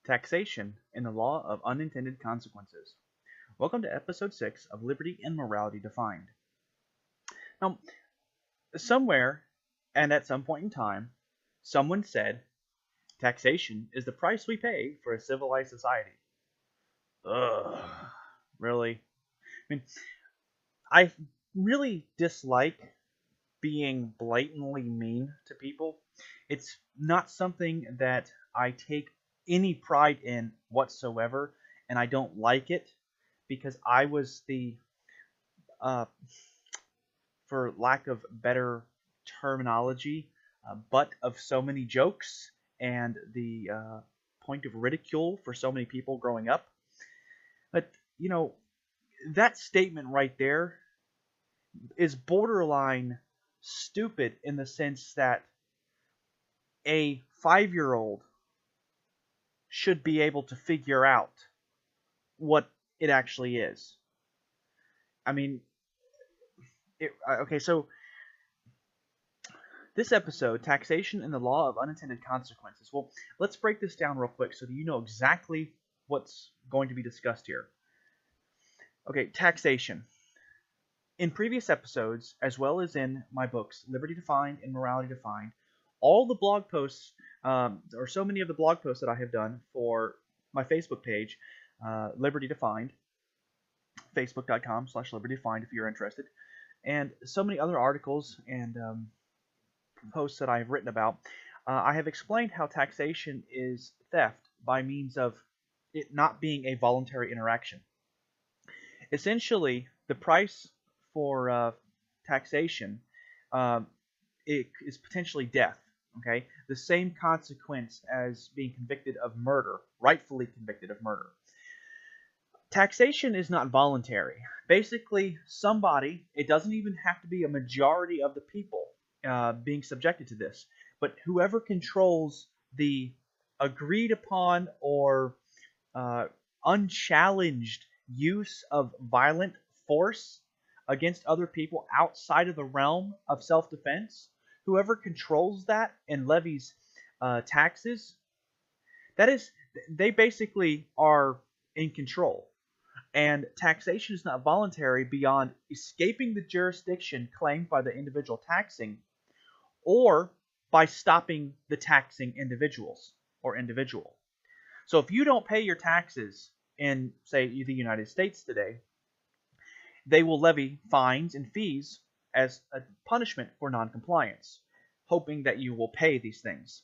Taxation and the Law of Unintended Consequences. Welcome to episode 6 of Liberty and Morality Defined. Now, somewhere and at some point in time, someone said taxation is the price we pay for a civilized society. Ugh, really? I mean, I really dislike being blatantly mean to people. It's not something that I take any pride in whatsoever, and I don't like it because I was the, uh, for lack of better terminology, butt of so many jokes and the point of ridicule for so many people growing up. But, that statement right there is borderline stupid in the sense that a 5-year-old should be able to figure out what it actually is. I mean, okay, so this episode, Taxation and the Law of Unintended Consequences. Well, let's break this down real quick so that you know exactly what's going to be discussed here. Okay, taxation. In previous episodes, as well as in my books, Liberty Defined and Morality Defined, all the blog posts, or so many of the blog posts that I have done for my Facebook page, Liberty Defined, facebook.com/Liberty Defined if you're interested, and so many other articles and posts that I've written about, I have explained how taxation is theft by means of it not being a voluntary interaction. Essentially, the price for taxation it is potentially death. Okay, the same consequence as being convicted of murder, rightfully convicted of murder. Taxation is not voluntary. Basically, somebody, it doesn't even have to be a majority of the people being subjected to this, but whoever controls the agreed upon or unchallenged use of violent force against other people outside of the realm of self-defense, whoever controls that and levies taxes, that is, they basically are in control. And taxation is not voluntary beyond escaping the jurisdiction claimed by the individual taxing or by stopping the taxing individuals or individual. So if you don't pay your taxes in, say, the United States today, they will levy fines and fees as a punishment for noncompliance, hoping that you will pay these things.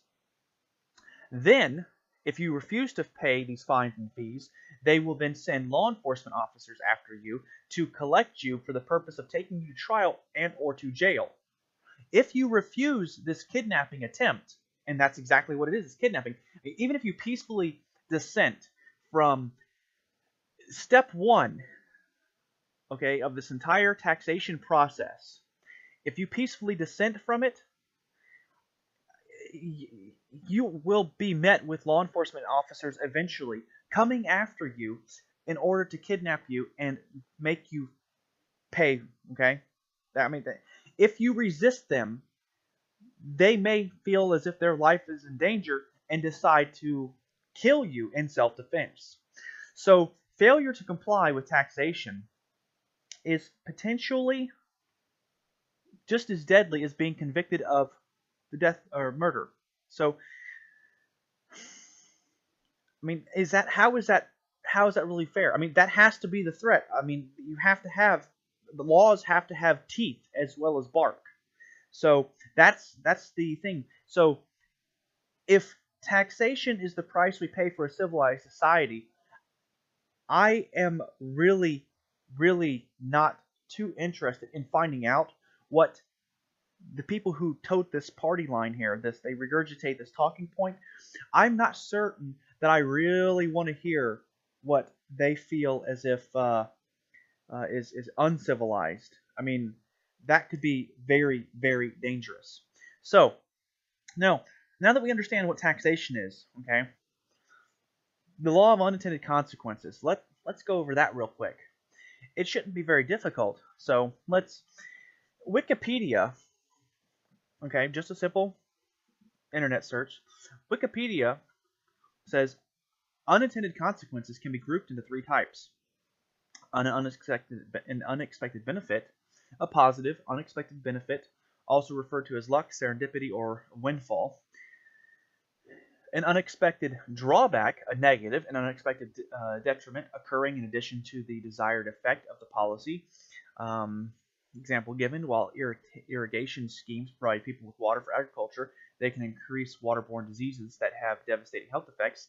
Then, if you refuse to pay these fines and fees, they will then send law enforcement officers after you to collect you for the purpose of taking you to trial and or to jail. If you refuse this kidnapping attempt, and that's exactly what it is, it's kidnapping, even if you peacefully dissent from step one, okay, of this entire taxation process, if you peacefully dissent from it, you will be met with law enforcement officers eventually coming after you in order to kidnap you and make you pay, okay? If you resist them, they may feel as if their life is in danger and decide to kill you in self-defense. So, failure to comply with taxation is potentially just as deadly as being convicted of the death or murder. So, I mean, how is that really fair? I mean, that has to be the threat. I mean, the laws have to have teeth as well as bark. So that's the thing. So if taxation is the price we pay for a civilized society, I am really, really not too interested in finding out what the people who tote this party line here, they regurgitate this talking point. I'm not certain that I really want to hear what they feel as if is uncivilized. I mean, that could be very, very dangerous. So, now that we understand what taxation is, okay, the law of unintended consequences. Let's go over that real quick. It shouldn't be very difficult. So Wikipedia, okay, just a simple internet search. Wikipedia says Unintended consequences can be grouped into three types: an unexpected benefit, a positive unexpected benefit, also referred to as luck, serendipity, or windfall; an unexpected drawback, a negative, an unexpected detriment occurring in addition to the desired effect of the policy. Example given: while irrigation schemes provide people with water for agriculture, they can increase waterborne diseases that have devastating health effects.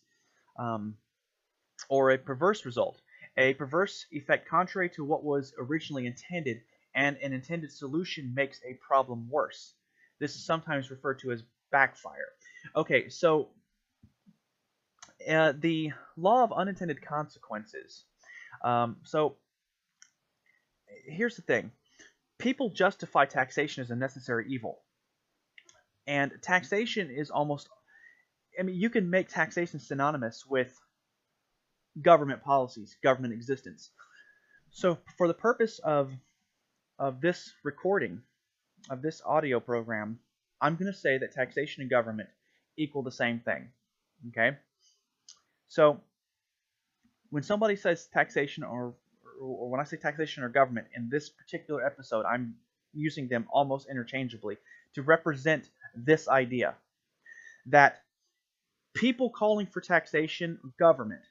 Or a perverse result, a perverse effect contrary to what was originally intended, and an intended solution makes a problem worse. This is sometimes referred to as backfire. Okay, so the law of unintended consequences. So here's the thing. People justify taxation as a necessary evil. And taxation is almost, you can make taxation synonymous with government policies, government existence. So for the purpose of this recording, of this audio program, I'm going to say that taxation and government equal the same thing. Okay? So when somebody says taxation or when I say taxation or government in this particular episode, I'm using them almost interchangeably to represent this idea that people calling for taxation or government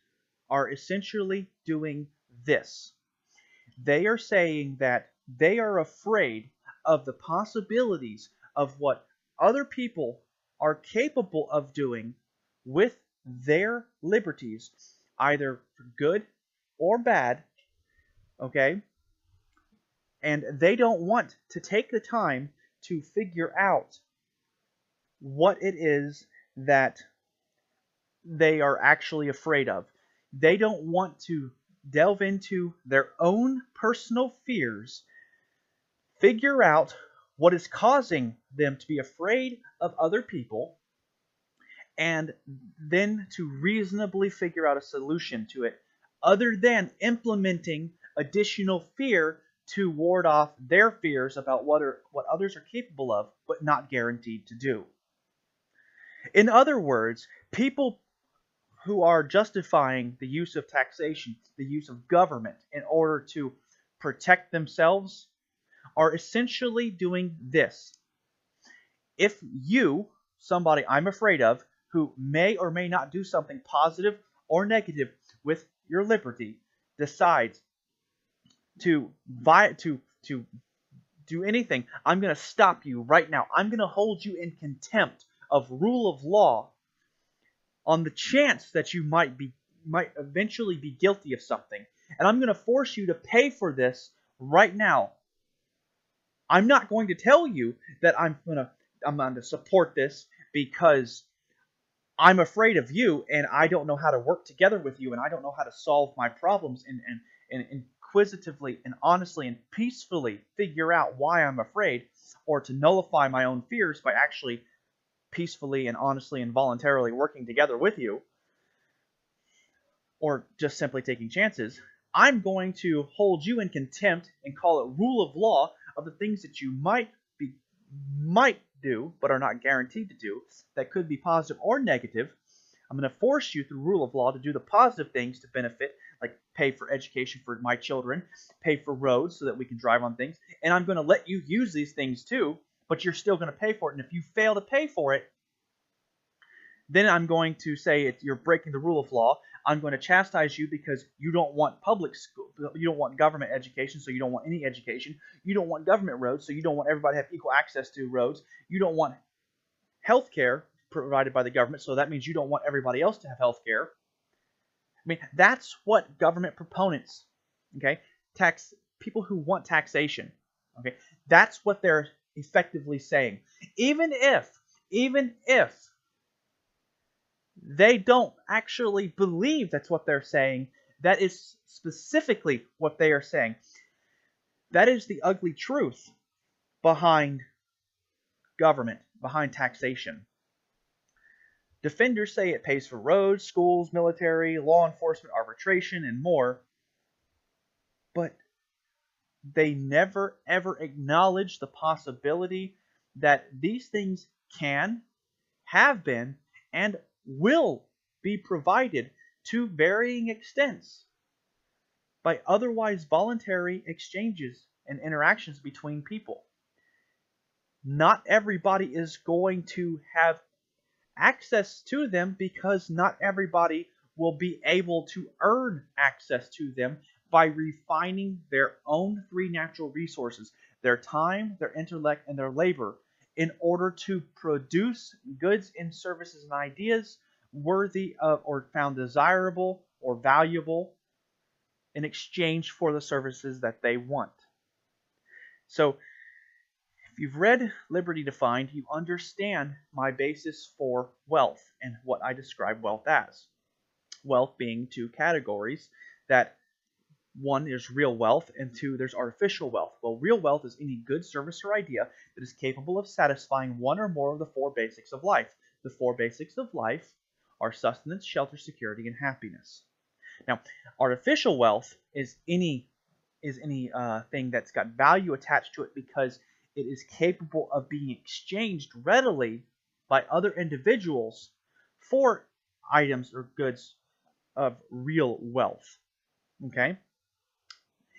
are essentially doing this. They are saying that they are afraid of the possibilities of what other people are capable of doing with their liberties, either for good or bad, okay? And they don't want to take the time to figure out what it is that they are actually afraid of. They don't want to delve into their own personal fears, figure out what is causing them to be afraid of other people, and then to reasonably figure out a solution to it other than implementing additional fear to ward off their fears about what others are capable of but not guaranteed to do. In other words, people who are justifying the use of taxation, the use of government in order to protect themselves, are essentially doing this. If you, somebody I'm afraid of, who may or may not do something positive or negative with your liberty, decides to do anything, I'm going to stop you right now. I'm going to hold you in contempt of rule of law on the chance that you might eventually be guilty of something. And I'm going to force you to pay for this right now. I'm not going to tell you that I'm going to support this because I'm afraid of you and I don't know how to work together with you and I don't know how to solve my problems and inquisitively and honestly and peacefully figure out why I'm afraid, or to nullify my own fears by actually peacefully and honestly and voluntarily working together with you, or just simply taking chances. I'm going to hold you in contempt and call it rule of law of the things that you might do but are not guaranteed to do, that could be positive or negative. I'm going to force you through rule of law to do the positive things to benefit, like pay for education for my children, pay for roads so that we can drive on things, and I'm going to let you use these things too, but you're still going to pay for it. And if you fail to pay for it, then I'm going to say you're breaking the rule of law. I'm going to chastise you because you don't want public school, you don't want government education, so you don't want any education. You don't want government roads, so you don't want everybody to have equal access to roads. You don't want health care provided by the government, so that means you don't want everybody else to have health care. I mean, that's what government proponents, okay, people who want taxation, okay, that's what they're effectively saying. Even if they don't actually believe that's what they're saying, that is specifically what they are saying. That is the ugly truth behind government, behind taxation. Defenders say it pays for roads, schools, military, law enforcement, arbitration, and more, but they never ever acknowledge the possibility that these things can, have been, and will be provided to varying extents by otherwise voluntary exchanges and interactions between people. Not everybody is going to have access to them because not everybody will be able to earn access to them by refining their own three natural resources, their time, their intellect, and their labor, in order to produce goods and services and ideas worthy of or found desirable or valuable in exchange for the services that they want. So, if you've read Liberty Defined, you understand my basis for wealth and what I describe wealth as. Wealth being two categories, that one is real wealth and two, there's artificial wealth. Well, real wealth is any good, service, or idea that is capable of satisfying one or more of the four basics of life. The four basics of life are sustenance, shelter, security, and happiness. Now, artificial wealth is any thing that's got value attached to it because it is capable of being exchanged readily by other individuals for items or goods of real wealth. Okay?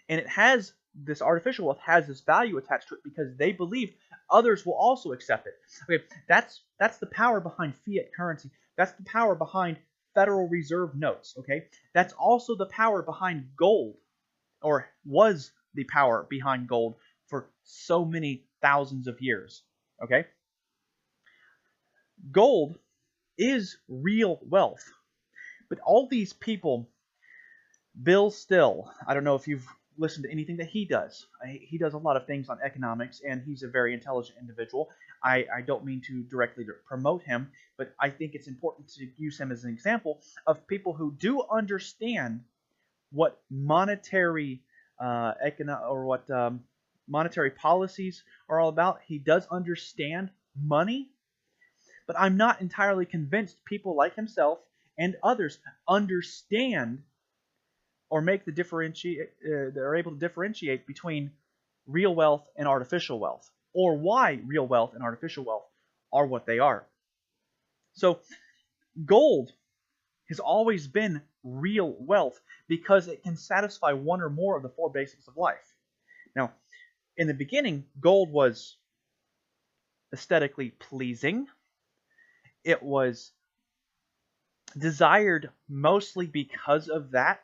And this artificial wealth has this value attached to it because they believe others will also accept it. Okay, that's the power behind fiat currency. That's the power behind Federal Reserve notes. Okay? That's also the power behind gold, or was the power behind gold for so many thousands of years. Okay? Gold is real wealth. But all these people, Bill Still, I don't know if you've listened to anything that he does. He does a lot of things on economics, and he's a very intelligent individual. I don't mean to directly promote him, but I think it's important to use him as an example of people who do understand what monetary monetary policies are all about. He does understand money, but I'm not entirely convinced people like himself and others understand or make they're able to differentiate between real wealth and artificial wealth, or why real wealth and artificial wealth are what they are. So gold has always been real wealth because it can satisfy one or more of the four basics of life. Now, in the beginning, gold was aesthetically pleasing. It was desired mostly because of that.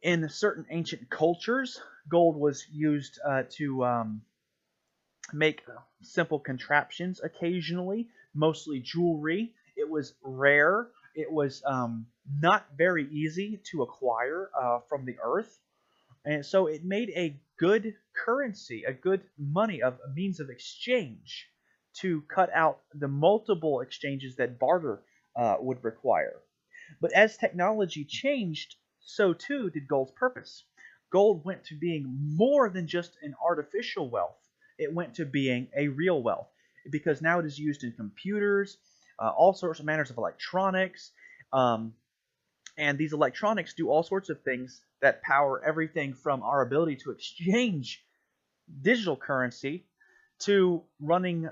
In certain ancient cultures, gold was used to make simple contraptions occasionally, mostly jewelry. It was rare. It was not very easy to acquire from the earth. And so it made a good currency, a good money, a means of exchange to cut out the multiple exchanges that barter would require. But as technology changed, so too did gold's purpose. Gold went to being more than just an artificial wealth. It went to being a real wealth because now it is used in computers, all sorts of manners of electronics. And these electronics do all sorts of things that power everything from our ability to exchange digital currency to running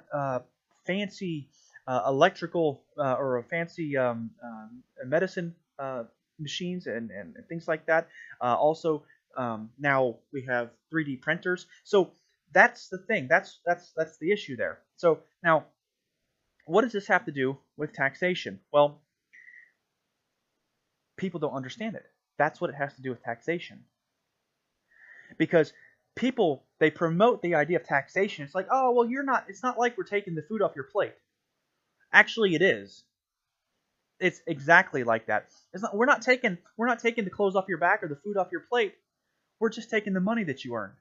fancy electrical or fancy medicine machines and things like that. Also, now we have 3D printers. So that's the thing. That's the issue there. So now, what does this have to do with taxation? Well, people don't understand it. That's what it has to do with taxation. Because people, they promote the idea of taxation. It's like, oh, well, it's not like we're taking the food off your plate. Actually, it is. It's exactly like that. We're not taking the clothes off your back or the food off your plate. We're just taking the money that you earn.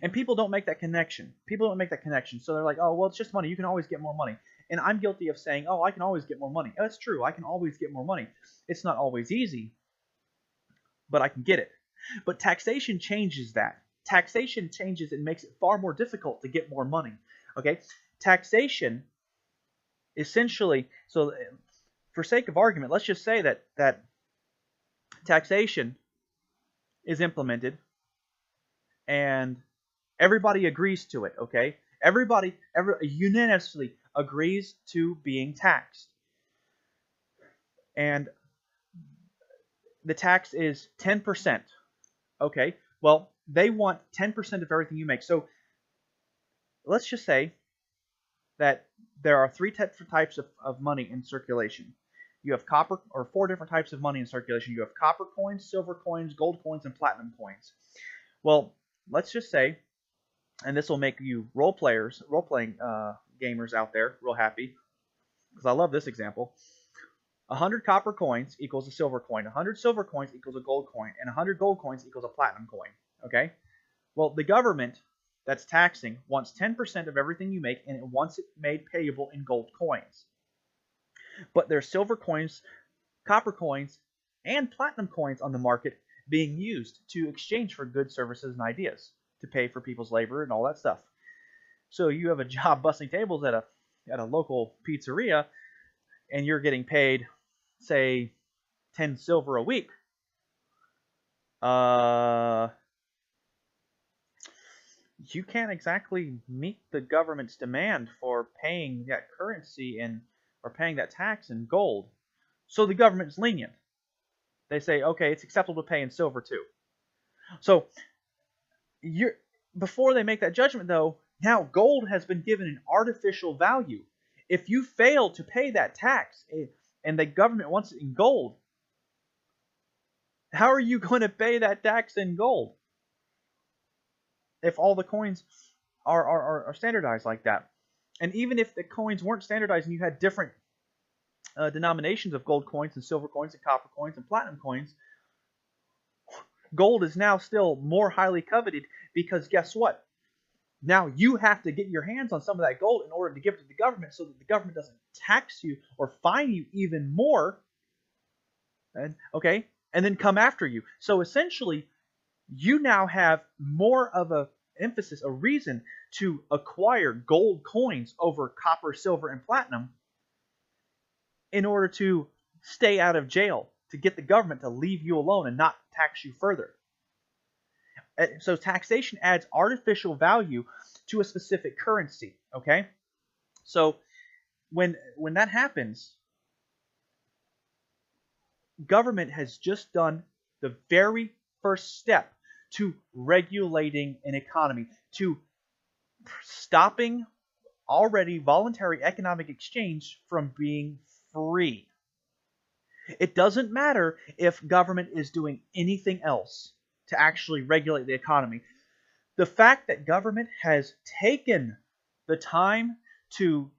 And people don't make that connection. People don't make that connection. So they're like, oh, well, it's just money. You can always get more money. And I'm guilty of saying, oh, I can always get more money. That's true. I can always get more money. It's not always easy, but I can get it. But taxation changes that. Taxation changes and makes it far more difficult to get more money. Okay? Taxation essentially, so for sake of argument, let's just say that taxation is implemented and everybody agrees to it, okay? Everybody unanimously agrees to being taxed. And the tax is 10%. Okay, well, they want 10% of everything you make. So let's just say that there are three different types of money in circulation. You have copper, or four different types of money in circulation. You have copper coins, silver coins, gold coins, and platinum coins. Well, let's just say, and this will make you role-playing gamers out there real happy, because I love this example. 100 copper coins equals a silver coin. 100 silver coins equals a gold coin. And 100 gold coins equals a platinum coin. Okay? Well, the government that's taxing wants 10% of everything you make, and it wants it made payable in gold coins. But there's silver coins, copper coins, and platinum coins on the market being used to exchange for goods, services, and ideas to pay for people's labor and all that stuff. So you have a job busting tables at a local pizzeria, and you're getting paid, say, 10 silver a week. You can't exactly meet the government's demand for paying that currency or paying that tax in gold. So the government's lenient. They say, okay, it's acceptable to pay in silver too. So before they make that judgment, though, now gold has been given an artificial value. If you fail to pay that tax and the government wants it in gold, how are you going to pay that tax in gold if all the coins are standardized like that? And even if the coins weren't standardized and you had different denominations of gold coins and silver coins and copper coins and platinum coins, gold is now still more highly coveted, because guess what? Now you have to get your hands on some of that gold in order to give it to the government, so that the government doesn't tax you or fine you even more, and then come after you. So essentially, you now have more of a emphasis, a reason to acquire gold coins over copper, silver, and platinum in order to stay out of jail, to get the government to leave you alone and not tax you further. So taxation adds artificial value to a specific currency, okay? So when that happens, government has just done the very first step to regulating an economy, to stopping already voluntary economic exchange from being free. It doesn't matter if government is doing anything else to actually regulate the economy. The fact that government has taken the time to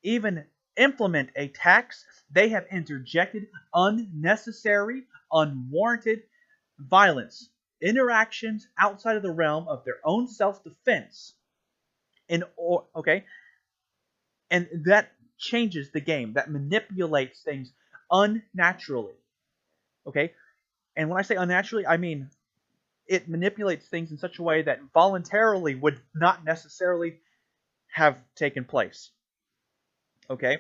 even implement a tax, they have interjected unnecessary, unwarranted violence, interactions outside of the realm of their own self-defense. And that changes the game. That manipulates things unnaturally. Okay? And when I say unnaturally, I mean it manipulates things in such a way that voluntarily would not necessarily have taken place. Okay?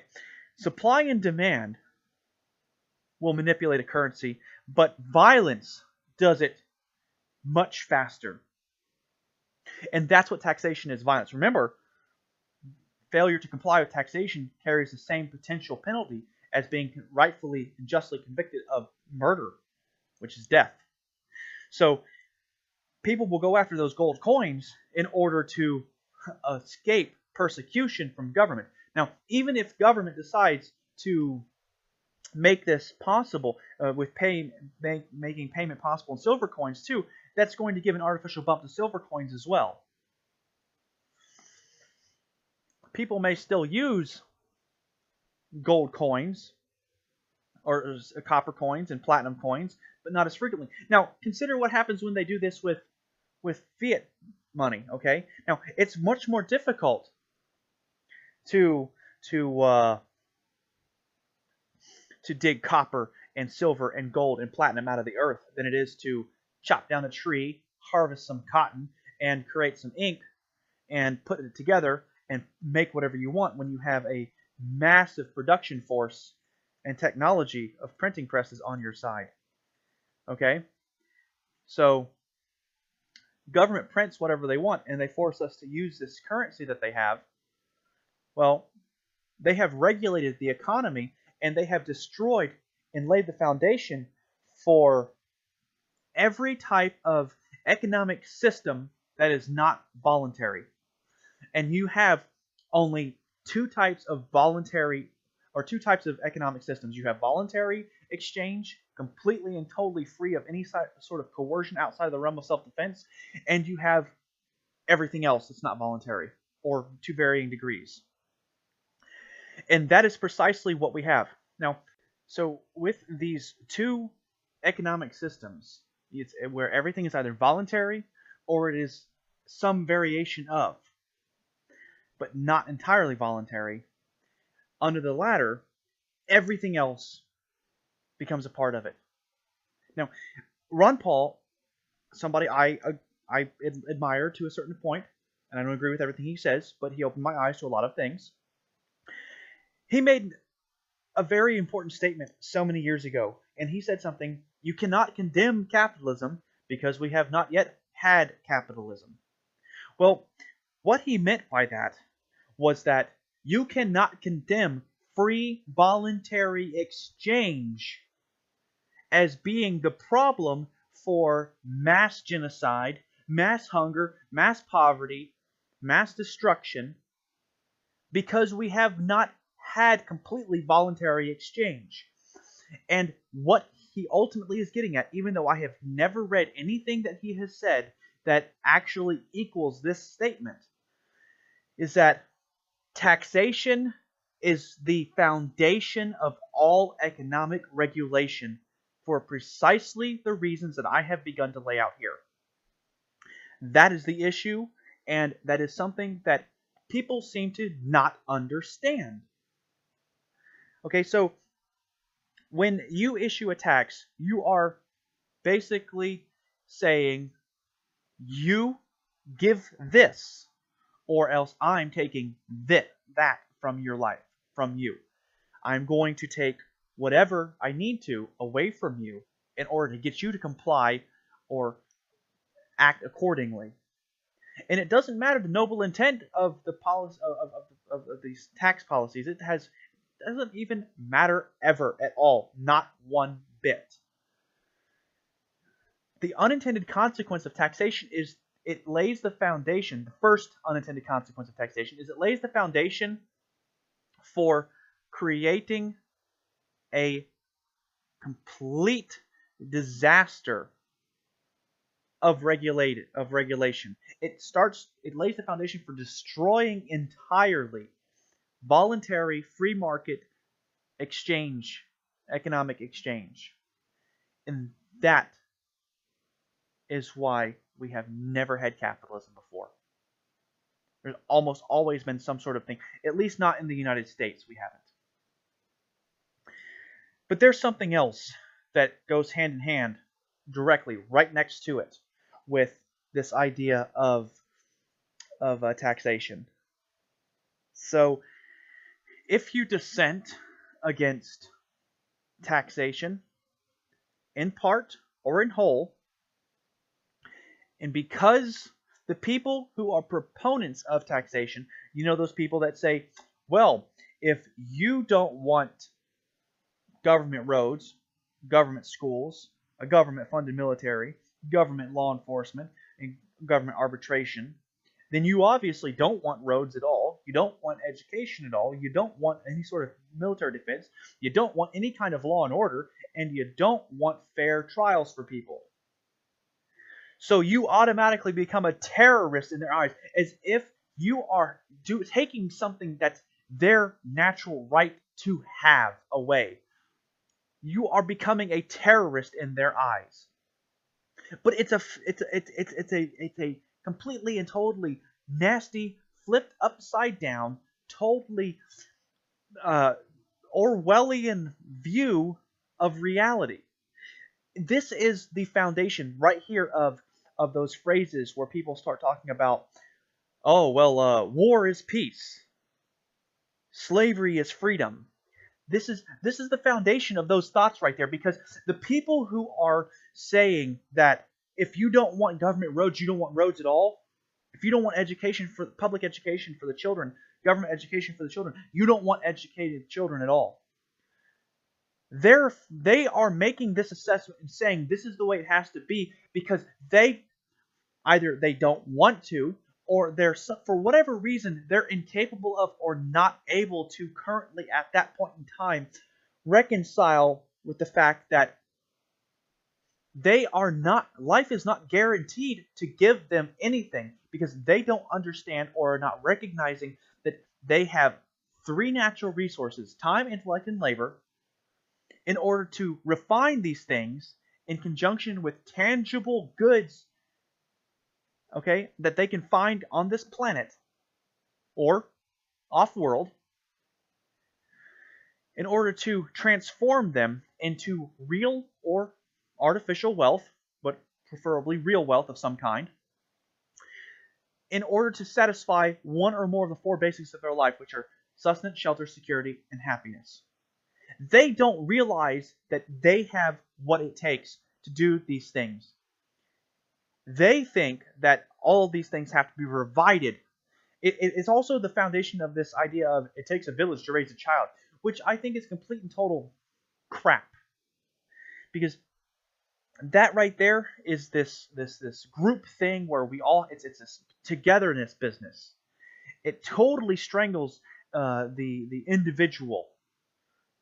Supply and demand will manipulate a currency, but violence does it much faster. And that's what taxation is, violence. Remember, failure to comply with taxation carries the same potential penalty as being rightfully and justly convicted of murder, which is death. So people will go after those gold coins in order to escape persecution from government. Now, even if government decides to make this possible with making payment possible in silver coins too, that's going to give an artificial bump to silver coins as well. People may still use gold coins or copper coins and platinum coins, but not as frequently. Now, consider what happens when they do this with fiat money. Okay, now it's much more difficult to dig copper and silver and gold and platinum out of the earth than it is to chop down a tree, harvest some cotton, and create some ink and put it together and make whatever you want when you have a massive production force and technology of printing presses on your side. Okay? So government prints whatever they want, and they force us to use this currency that they have. Well, they have regulated the economy, and they have destroyed and laid the foundation for every type of economic system that is not voluntary. And you have only two types of voluntary, or two types of economic systems. You have voluntary exchange, completely and totally free of any sort of coercion outside of the realm of self-defense, and you have everything else that's not voluntary, or to varying degrees. And that is precisely what we have. Now, so with these two economic systems, it's where everything is either voluntary or it is some variation of, but not entirely voluntary. Under the latter, everything else becomes a part of it. Now, Ron Paul, somebody I admire to a certain point, and I don't agree with everything he says, but he opened my eyes to a lot of things. He made a very important statement so many years ago, and he said something: you cannot condemn capitalism because we have not yet had capitalism. Well, what he meant by that was that you cannot condemn free voluntary exchange as being the problem for mass genocide, mass hunger, mass poverty, mass destruction, because we have not had completely voluntary exchange. And what he ultimately is getting at, even though I have never read anything that he has said that actually equals this statement, is that taxation is the foundation of all economic regulation for precisely the reasons that I have begun to lay out here. That is the issue, and that is something that people seem to not understand. Okay, so when you issue a tax, you are basically saying, you give this, or else I'm taking that from your life, from you. I'm going to take whatever I need to away from you in order to get you to comply or act accordingly. And it doesn't matter the noble intent of the policy of these tax policies. It doesn't even matter ever at all, not one bit. The unintended consequence of taxation is it lays the foundation. The first unintended consequence of taxation is it lays the foundation for creating a complete disaster of regulation. It lays the foundation for destroying entirely voluntary free market exchange, economic exchange. And that is why we have never had capitalism before. There's almost always been some sort of thing, at least not in the United States, we haven't. But there's something else that goes hand in hand, directly, right next to it, with this idea of taxation. So, if you dissent against taxation, in part or in whole, and because the people who are proponents of taxation, you know, those people that say, well, if you don't want government roads, government schools, a government-funded military, government law enforcement, and government arbitration, then you obviously don't want roads at all. You don't want education at all. You don't want any sort of military defense. You don't want any kind of law and order, and you don't want fair trials for people. So you automatically become a terrorist in their eyes, as if you are taking something that's their natural right to have away. You are becoming a terrorist in their eyes. But it's a completely and totally nasty, flipped upside down, totally Orwellian view of reality. This is the foundation right here of those phrases where people start talking about, oh, well, war is peace. Slavery is freedom. This is the foundation of those thoughts right there, because the people who are saying that if you don't want government roads, you don't want roads at all. If you don't want public education for the children, government education for the children, you don't want educated children at all. They are making this assessment and saying this is the way it has to be because they either they don't want to, or they're for whatever reason they're incapable of or not able to currently at that point in time reconcile with the fact that they are not life is not guaranteed to give them anything, because they don't understand or are not recognizing that they have three natural resources: time, intellect, and labor, in order to refine these things in conjunction with tangible goods, okay, that they can find on this planet or off-world, in order to transform them into real or artificial wealth, but preferably real wealth of some kind, in order to satisfy one or more of the four basics of their life, which are sustenance, shelter, security, and happiness. They don't realize that they have what it takes to do these things. They think that all of these things have to be provided. It's also the foundation of this idea of it takes a village to raise a child, which I think is complete and total crap. Because that right there is this group thing where we all it's this togetherness business. It totally strangles the individual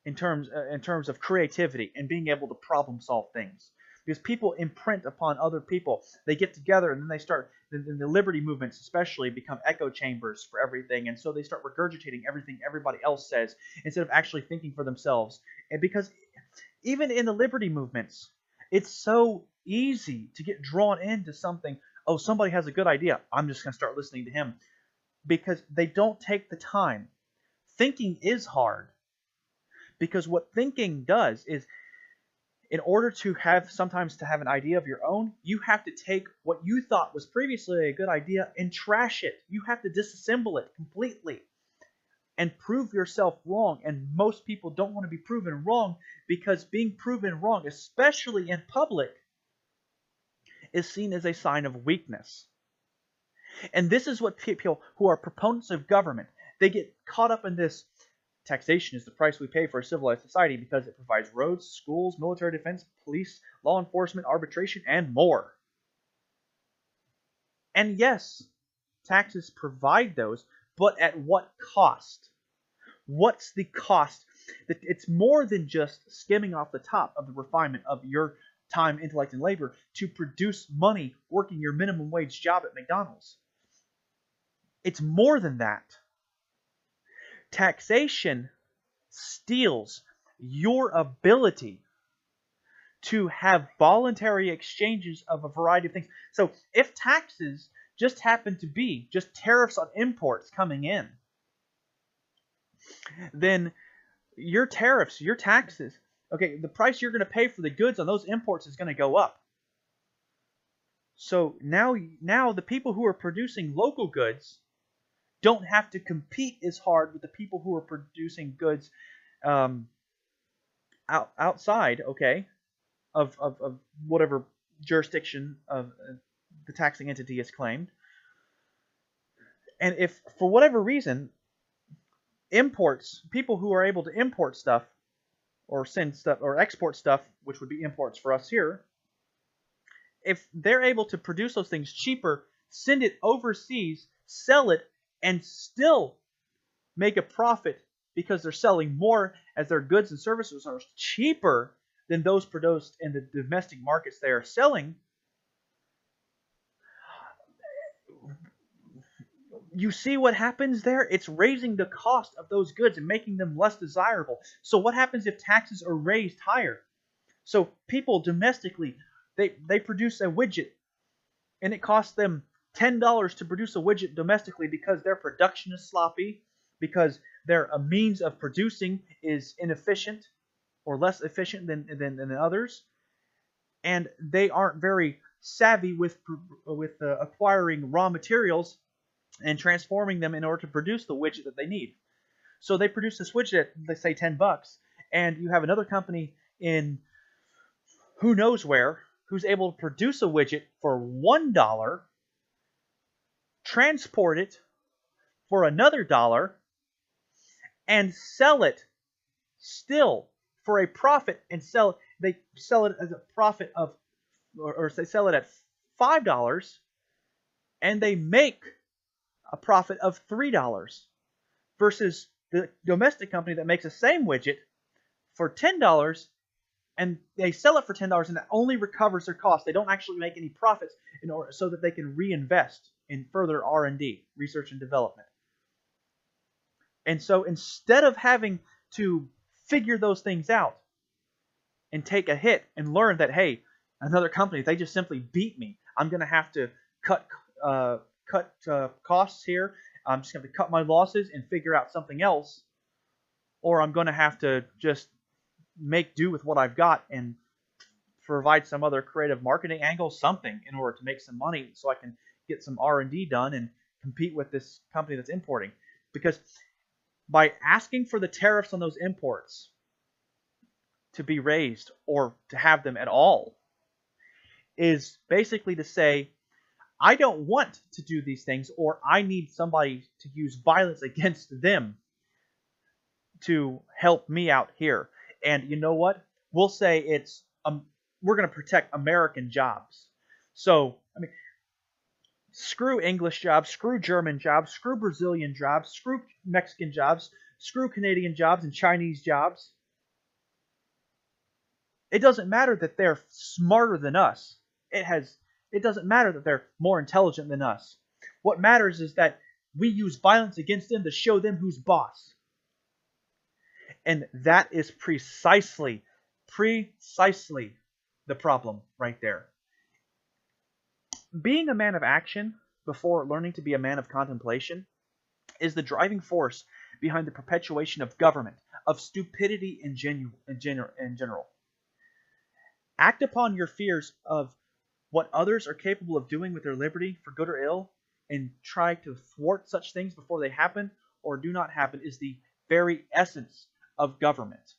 in terms of creativity and being able to problem solve things. Because people imprint upon other people. They get together and then they start, the liberty movements especially become echo chambers for everything. And so they start regurgitating everything everybody else says instead of actually thinking for themselves. And because even in the liberty movements, it's so easy to get drawn into something. Oh, somebody has a good idea, I'm just going to start listening to him. Because they don't take the time. Thinking is hard. Because what thinking does is, in order to have an idea of your own, you have to take what you thought was previously a good idea and trash it. You have to disassemble it completely and prove yourself wrong. And most people don't want to be proven wrong, because being proven wrong, especially in public, is seen as a sign of weakness. And this is what people who are proponents of government, they get caught up in this. Taxation is the price we pay for a civilized society because it provides roads, schools, military defense, police, law enforcement, arbitration, and more. And yes, taxes provide those, but at what cost? What's the cost? It's more than just skimming off the top of the refinement of your time, intellect, and labor to produce money working your minimum wage job at McDonald's. It's more than that. Taxation steals your ability to have voluntary exchanges of a variety of things. So if taxes just happen to be just tariffs on imports coming in, then your tariffs, your taxes, okay, the price you're going to pay for the goods on those imports is going to go up. So now the people who are producing local goods don't have to compete as hard with the people who are producing goods outside, okay, of whatever jurisdiction of the taxing entity is claimed. And if for whatever reason people who are able to import stuff or send stuff or export stuff, which would be imports for us here, if they're able to produce those things cheaper, send it overseas, sell it, and still make a profit because they're selling more as their goods and services are cheaper than those produced in the domestic markets they are selling, you see what happens there? It's raising the cost of those goods and making them less desirable. So what happens if taxes are raised higher? So people domestically, they produce a widget and it costs them $10 to produce a widget domestically because their production is sloppy, because their means of producing is inefficient or less efficient than others, and they aren't very savvy with acquiring raw materials and transforming them in order to produce the widget that they need. So they produce this widget at, let's say, $10, and you have another company in who knows where who's able to produce a widget for $1, transport it for another $1, and sell it still for a profit and they sell it as a profit of, or they sell it at $5 and they make a profit of $3 versus the domestic company that makes the same widget for $10 and they sell it for $10 and that only recovers their cost. They don't actually make any profits in order so that they can reinvest in further R&D, research and development. And so instead of having to figure those things out and take a hit and learn that, hey, another company, they just simply beat me, I'm going to have to cut costs here. I'm just going to cut my losses and figure out something else. Or I'm going to have to just make do with what I've got and provide some other creative marketing angle, something in order to make some money so I can get some R&D done and compete with this company that's importing. Because by asking for the tariffs on those imports to be raised or to have them at all is basically to say, I don't want to do these things, or I need somebody to use violence against them to help me out here. And you know what? We'll say it's we're going to protect American jobs. So, I mean, screw English jobs, screw German jobs, screw Brazilian jobs, screw Mexican jobs, screw Canadian jobs and Chinese jobs. It doesn't matter that they're smarter than us. It doesn't matter that they're more intelligent than us. What matters is that we use violence against them to show them who's boss. And that is precisely the problem right there. Being a man of action before learning to be a man of contemplation is the driving force behind the perpetuation of government, of stupidity in general. Act upon your fears of what others are capable of doing with their liberty for good or ill, and try to thwart such things before they happen or do not happen is the very essence of government.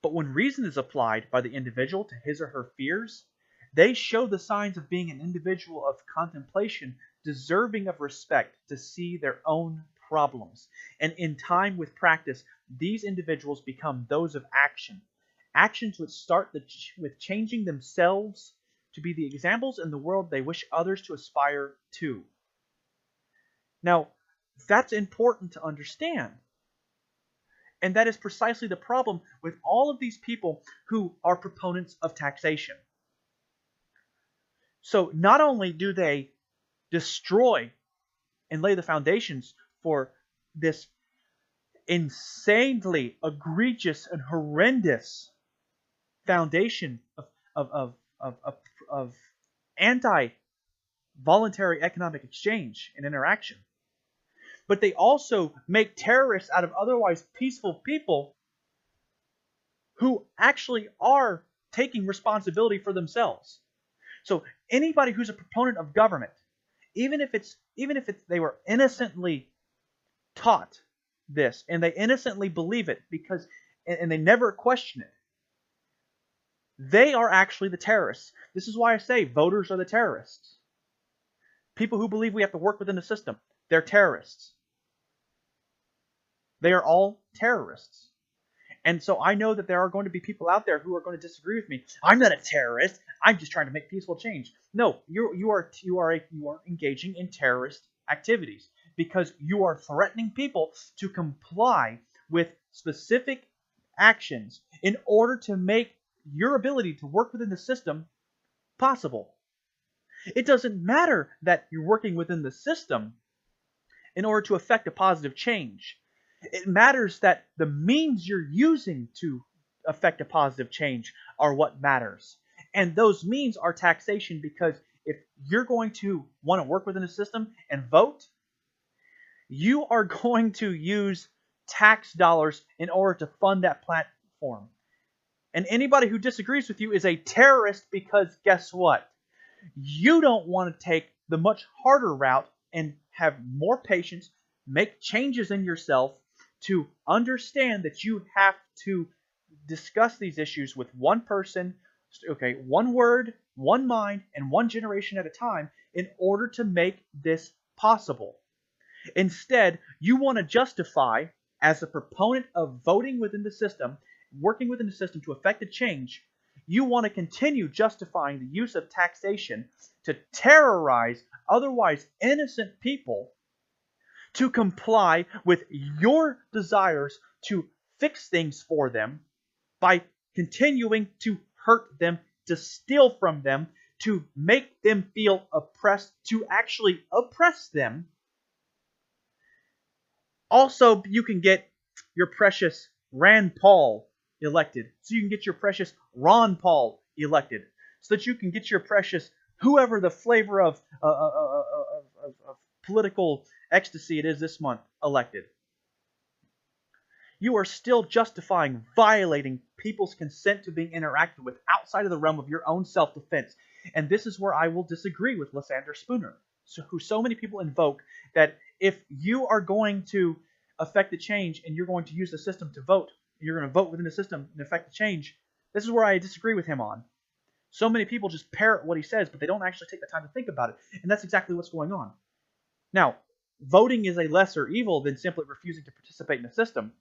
But when reason is applied by the individual to his or her fears, they show the signs of being an individual of contemplation, deserving of respect to see their own problems. And in time with practice, these individuals become those of action. Actions which start with changing themselves to be the examples in the world they wish others to aspire to. Now, that's important to understand. And that is precisely the problem with all of these people who are proponents of taxation. So not only do they destroy and lay the foundations for this insanely egregious and horrendous foundation of anti-voluntary economic exchange and interaction, but they also make terrorists out of otherwise peaceful people who actually are taking responsibility for themselves. So anybody who's a proponent of government, even if they were innocently taught this and they innocently believe it and they never question it, they are actually the terrorists. This is why I say voters are the terrorists. People who believe we have to work within the system, they're terrorists. They are all terrorists. And so I know that there are going to be people out there who are going to disagree with me. I'm not a terrorist. I'm just trying to make peaceful change. No, you are engaging in terrorist activities because you are threatening people to comply with specific actions in order to make your ability to work within the system possible. It doesn't matter that you're working within the system in order to affect a positive change. It matters that the means you're using to affect a positive change are what matters. And those means are taxation, because if you're going to want to work within a system and vote, you are going to use tax dollars in order to fund that platform. And anybody who disagrees with you is a terrorist, because guess what? You don't want to take the much harder route and have more patience, make changes in yourself to understand that you have to discuss these issues with one person, one word, one mind, and one generation at a time in order to make this possible. Instead, you want to justify as a proponent of voting within the system, working within the system to effect a change, you want to continue justifying the use of taxation to terrorize otherwise innocent people to comply with your desires to fix things for them by continuing to hurt them, to steal from them, to make them feel oppressed, to actually oppress them. Also, you can get your precious Rand Paul elected. So you can get your precious Ron Paul elected. So that you can get your precious whoever the flavor of political ecstasy it is this month elected. You are still justifying violating people's consent to being interacted with outside of the realm of your own self-defense. And this is where I will disagree with Lysander Spooner, who so many people invoke that if you are going to affect the change and you're going to use the system to vote, you're going to vote within the system and affect the change, this is where I disagree with him on. So many people just parrot what he says, but they don't actually take the time to think about it. And that's exactly what's going on. Now, voting is a lesser evil than simply refusing to participate in the system.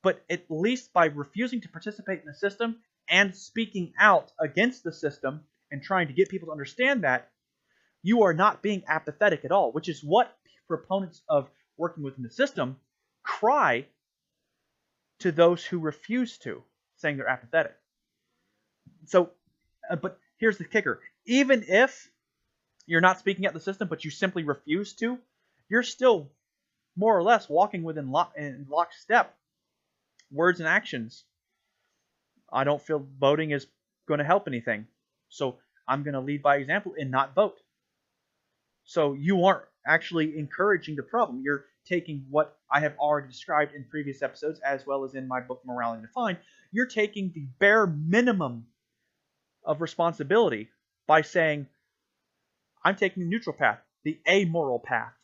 But at least by refusing to participate in the system and speaking out against the system and trying to get people to understand that, you are not being apathetic at all, which is what proponents of working within the system cry to those who refuse to, saying they're apathetic. So, but here's the kicker. Even if you're not speaking out the system, but you simply refuse to, you're still more or less walking within lockstep. Words and actions. I don't feel voting is going to help anything. So I'm going to lead by example and not vote. So you aren't actually encouraging the problem. You're taking what I have already described in previous episodes, as well as in my book, Morality Defined. You're taking the bare minimum of responsibility by saying, I'm taking the neutral path, the amoral path.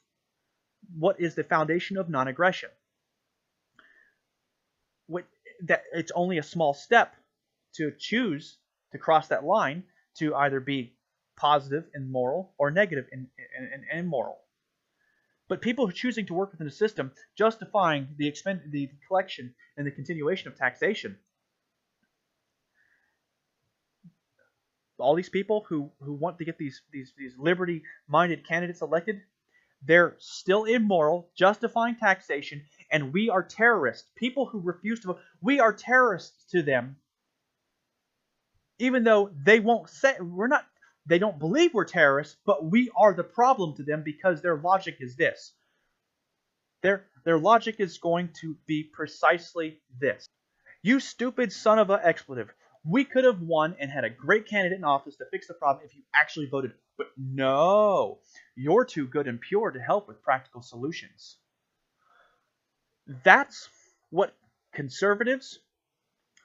What is the foundation of non-aggression? That it's only a small step to choose to cross that line to either be positive and moral or negative and immoral. But people who are choosing to work within the system, justifying the collection and the continuation of taxation, all these people who want to get these liberty-minded candidates elected, they're still immoral, justifying taxation, and we are terrorists. People who refuse to vote, we are terrorists to them. Even though they won't say they don't believe we're terrorists, but we are the problem to them because their logic is this. Their logic is going to be precisely this. You stupid son of an expletive. We could have won and had a great candidate in office to fix the problem if you actually voted. But no, you're too good and pure to help with practical solutions. That's what conservatives,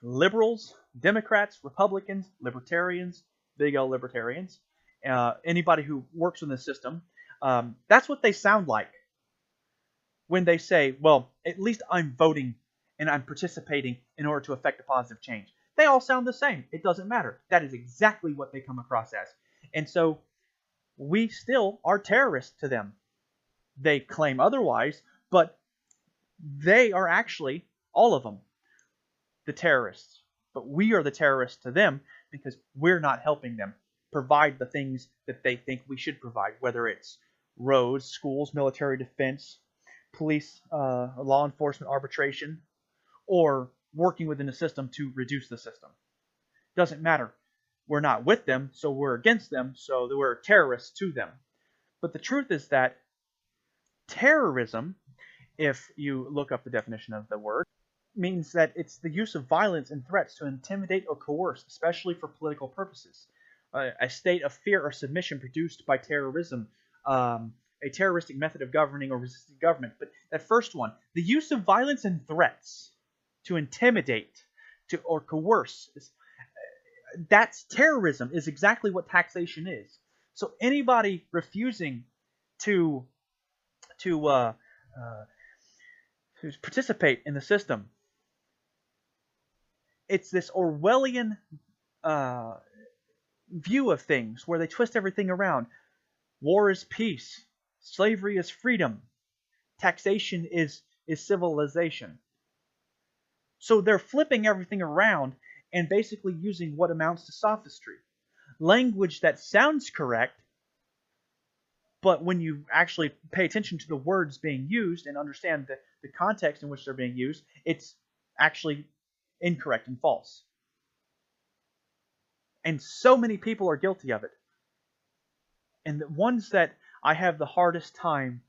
liberals, Democrats, Republicans, libertarians, big L libertarians, anybody who works in the system, that's what they sound like when they say, well, at least I'm voting and I'm participating in order to effect a positive change. They all sound the same. It doesn't matter. That is exactly what they come across as. And so we still are terrorists to them. They claim otherwise, but they are actually, all of them, the terrorists. But we are the terrorists to them because we're not helping them provide the things that they think we should provide, whether it's roads, schools, military defense, police, law enforcement, arbitration, or working within the system to reduce the system. Doesn't matter. We're not with them, so we're against them, so we're terrorists to them. But the truth is that terrorism, if you look up the definition of the word, means that it's the use of violence and threats to intimidate or coerce, especially for political purposes. A state of fear or submission produced by terrorism, a terroristic method of governing or resisting government. But that first one, the use of violence and threats to intimidate or coerce, that's terrorism, is exactly what taxation is. So anybody refusing to participate in the system, it's this Orwellian view of things where they twist everything around. War is peace. Slavery is freedom. Taxation is is civilization. So they're flipping everything around and basically using what amounts to sophistry. Language that sounds correct, but when you actually pay attention to the words being used and understand the context in which they're being used, it's actually incorrect and false. And so many people are guilty of it. And the ones that I have the hardest time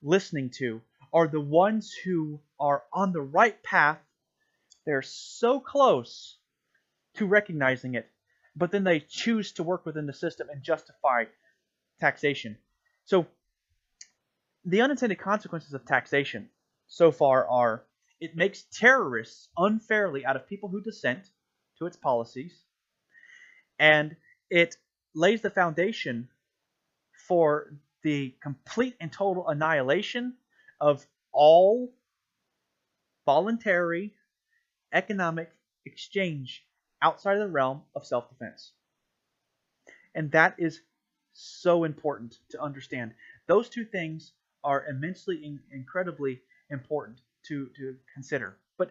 listening to are the ones who are on the right path. They're so close to recognizing it, but then they choose to work within the system and justify taxation. So the unintended consequences of taxation so far are: it makes terrorists unfairly out of people who dissent to its policies, and it lays the foundation for the complete and total annihilation of all voluntary economic exchange outside of the realm of self-defense. And that is so important to understand. Those two things are immensely, incredibly important to consider. But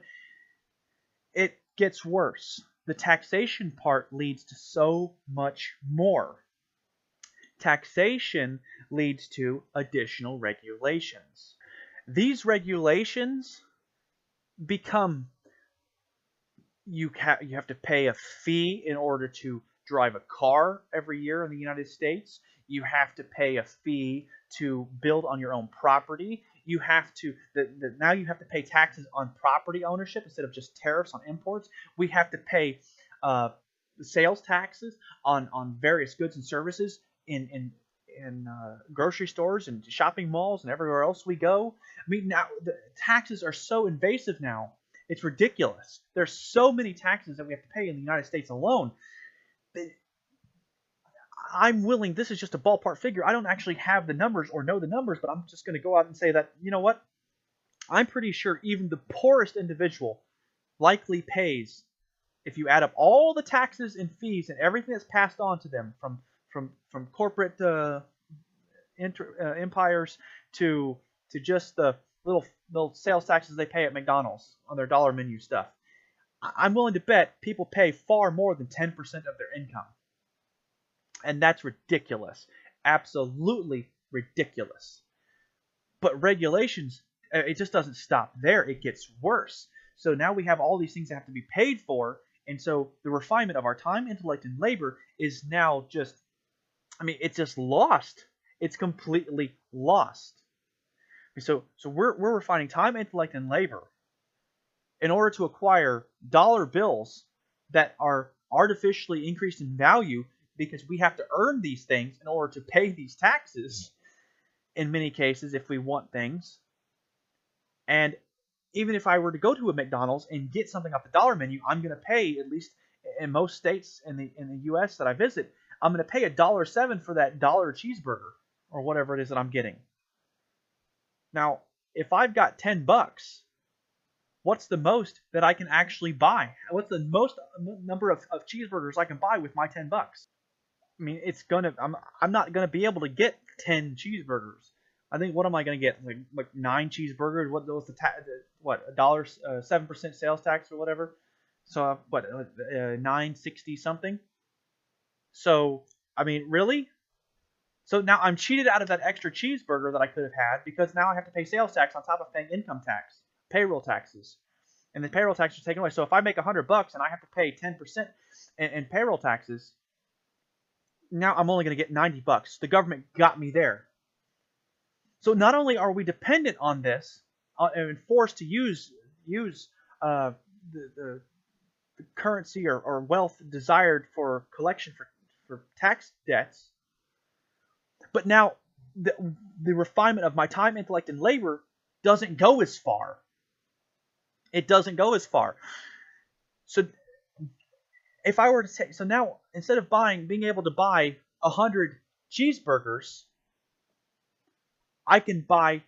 it gets worse. The taxation part leads to so much more. Taxation leads to additional regulations. These regulations become you have to pay a fee in order to drive a car every year in the United States. You have to pay a fee to build on your own property. You have to now you have to pay taxes on property ownership instead of just tariffs on imports. We have to pay sales taxes on various goods and services in grocery stores and shopping malls and everywhere else we go. I mean, now the taxes are so invasive now. It's ridiculous. There's so many taxes that we have to pay in the United States alone. I'm willing, this is just a ballpark figure. I don't actually have the numbers or know the numbers, but I'm just going to go out and say that, you know what? I'm pretty sure even the poorest individual likely pays, if you add up all the taxes and fees and everything that's passed on to them from corporate empires to just the little sales taxes they pay at McDonald's on their dollar menu stuff. I'm willing to bet people pay far more than 10% of their income. And that's ridiculous. Absolutely ridiculous. But regulations, it just doesn't stop there. It gets worse. So now we have all these things that have to be paid for. And so the refinement of our time, intellect, and labor is now just, it's just lost. It's completely lost. So we're refining time, intellect, and labor in order to acquire dollar bills that are artificially increased in value because we have to earn these things in order to pay these taxes in many cases if we want things. And even if I were to go to a McDonald's and get something off the dollar menu, I'm going to pay, at least in most states in the U.S. that I visit, I'm going to pay $1.07 for that dollar cheeseburger or whatever it is that I'm getting. Now, if I've got $10, what's the most that I can actually buy? What's the most number of cheeseburgers I can buy with my $10? I'm not gonna be able to get 10 cheeseburgers. I think, what am I gonna get? Like 9 cheeseburgers? What was $1 7% sales tax or whatever? So $9.60 something. So really? So now I'm cheated out of that extra cheeseburger that I could have had because now I have to pay sales tax on top of paying income tax, payroll taxes, and the payroll tax is taken away. So if I make $100 and I have to pay 10% in payroll taxes, now I'm only going to get $90. The government got me there. So not only are we dependent on this and forced to use the currency or wealth desired for collection for tax debts, but now the refinement of my time, intellect, and labor doesn't go as far. It doesn't go as far. So if I were to say, so now instead of being able to buy 100 cheeseburgers, I can buy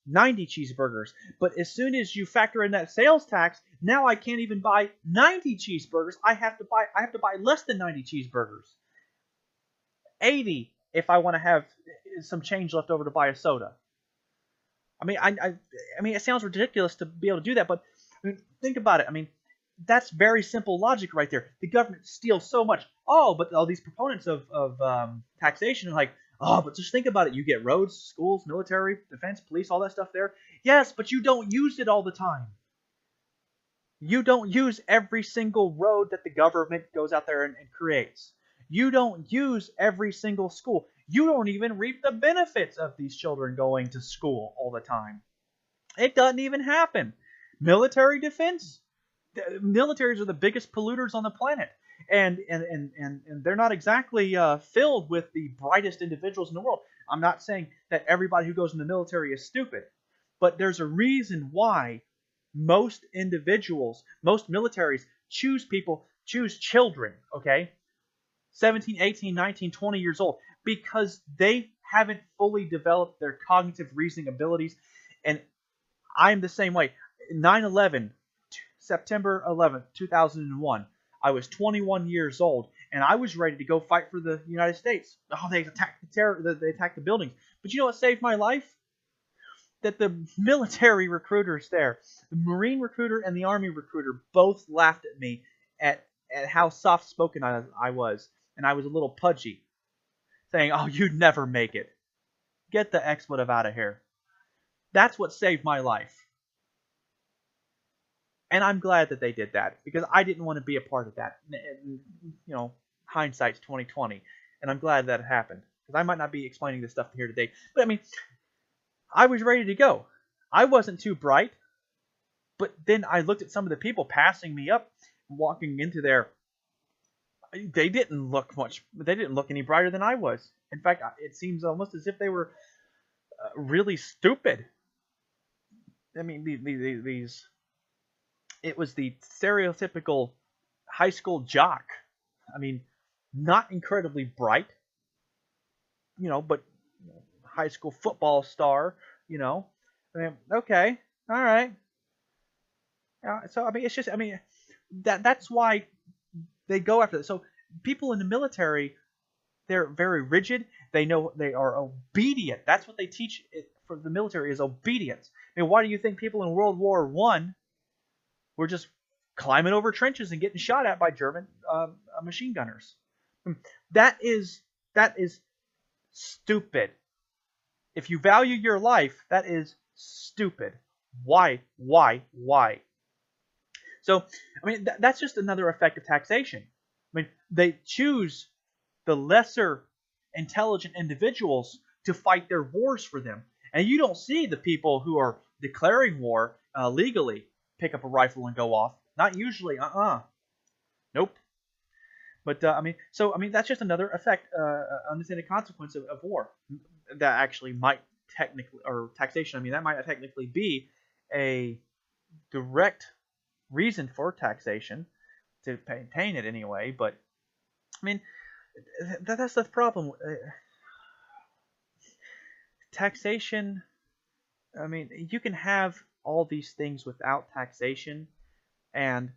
90 cheeseburgers. But as soon as you factor in that sales tax, now I can't even buy 90 cheeseburgers. I have to buy less than 90 cheeseburgers. 80 if I want to have some change left over to buy a soda. I mean, it sounds ridiculous to be able to do that, but I mean, think about it. I mean, that's very simple logic right there. The government steals so much. Oh, but all these proponents of taxation are like, oh, but just think about it. You get roads, schools, military, defense, police, all that stuff there. Yes, but you don't use it all the time. You don't use every single road that the government goes out there and creates. You don't use every single school. You don't even reap the benefits of these children going to school all the time. It doesn't even happen. Military defense? Militaries are the biggest polluters on the planet. And they're not exactly filled with the brightest individuals in the world. I'm not saying that everybody who goes in the military is stupid, but there's a reason why most individuals, most militaries choose children, okay? 17, 18, 19, 20 years old, because they haven't fully developed their cognitive reasoning abilities. And I'm the same way. 9/11, September 11th, 2001. I was 21 years old, and I was ready to go fight for the United States. Oh, they attacked they attacked the buildings. But you know what saved my life? That the military recruiters there, the Marine recruiter and the Army recruiter, both laughed at me at how soft spoken I was, and I was a little pudgy, saying, "Oh, you'd never make it. Get the expletive out of here." That's what saved my life. And I'm glad that they did that because I didn't want to be a part of that. You know, hindsight's 2020, and I'm glad that it happened because I might not be explaining this stuff here today. But I mean, I was ready to go. I wasn't too bright, but then I looked at some of the people passing me up, walking into there. They didn't look much. They didn't look any brighter than I was. In fact, it seems almost as if they were really stupid. I mean, these it was the stereotypical high school jock. I mean, not incredibly bright, but high school football star, you know. I mean, okay, all right. So I mean, it's just I mean that's why they go after this. So people in the military, they're very rigid. They know they are obedient. That's what they teach for the military is obedience. I mean, why do you think people in World War One were just climbing over trenches and getting shot at by German machine gunners? That is stupid. If you value your life, that is stupid. Why? Why? Why? So, I mean, that's just another effect of taxation. I mean, they choose the lesser intelligent individuals to fight their wars for them. And you don't see the people who are declaring war legally pick up a rifle and go off. Not usually. Nope. But I mean, that's just another effect, unintended consequence of war that actually might technically, or taxation. I mean, that might technically be a direct reason for taxation to maintain it anyway. But I mean, that's the problem. Taxation. I mean, you can have all these things without taxation, and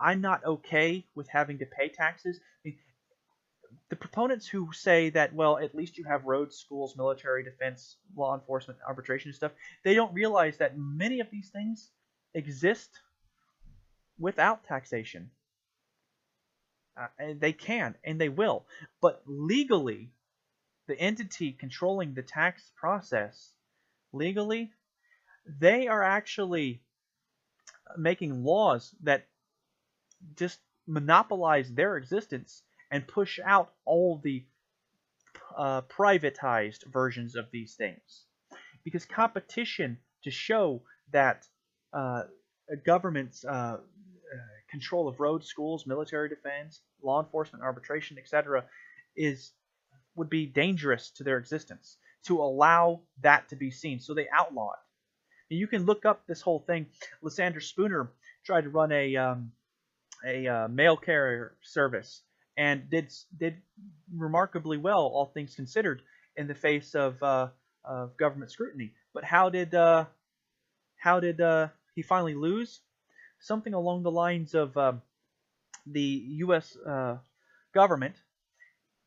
I'm not okay with having to pay taxes. I mean, the proponents who say that, well, at least you have roads, schools, military, defense, law enforcement, arbitration and stuff, they don't realize that many of these things exist without taxation. And they can, and they will. But legally, the entity controlling the tax process, legally, they are actually making laws that just monopolize their existence and push out all the privatized versions of these things. Because competition to show that a government's control of roads, schools, military defense, law enforcement, arbitration, etc., would be dangerous to their existence to allow that to be seen. So they outlaw it. And you can look up this whole thing. Lysander Spooner tried to run a mail carrier service and did remarkably well, all things considered, in the face of government scrutiny. But how did he finally lose? Something along the lines of the U.S. Government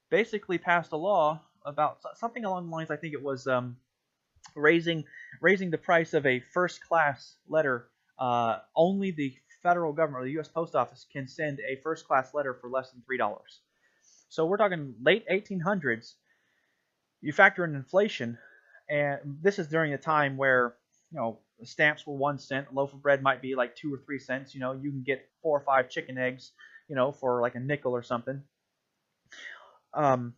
basically passed a law about something along the lines. I think it was raising raising the price of a first class letter. Only the federal government or the U.S. Post Office can send a first class letter for less than $3. So we're talking late 1800s. You factor in inflation, and this is during a time where stamps were 1 cent, a loaf of bread might be like 2 or 3 cents. You can get 4 or 5 chicken eggs, for like a nickel or something. $3